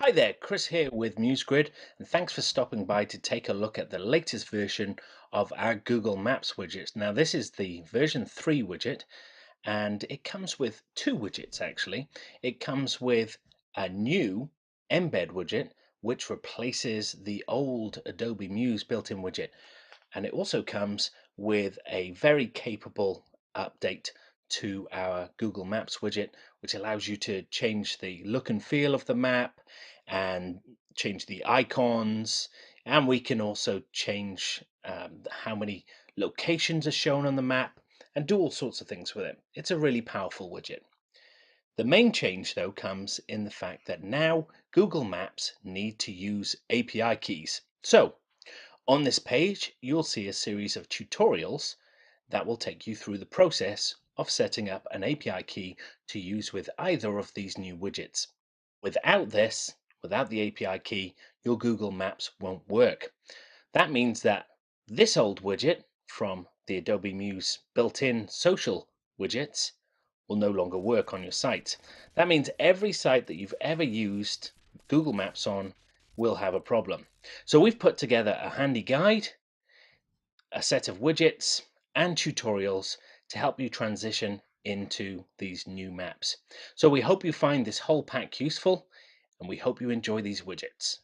Hi there, Chris here with MuseGrid, and thanks for stopping by to take a look at the latest version of our Google Maps widget. Now, this is the version 3 widget, and it comes with two widgets actually. It comes with a new embed widget, which replaces the old Adobe Muse built-in widget, and it also comes with a very capable update to our Google Maps widget, which allows you to change the look and feel of the map and change the icons. And we can also change how many locations are shown on the map and do all sorts of things with it. It's a really powerful widget. The main change, though, comes in the fact that now Google Maps need to use API keys. So, on this page, you'll see a series of tutorials that will take you through the process of setting up an API key to use with either of these new widgets. Without this, without the API key, your Google Maps won't work. That means that this old widget from the Adobe Muse built-in social widgets will no longer work on your site. That means every site that you've ever used Google Maps on will have a problem. So we've put together a handy guide, a set of widgets, and tutorials to help you transition into these new maps. So we hope you find this whole pack useful, and we hope you enjoy these widgets.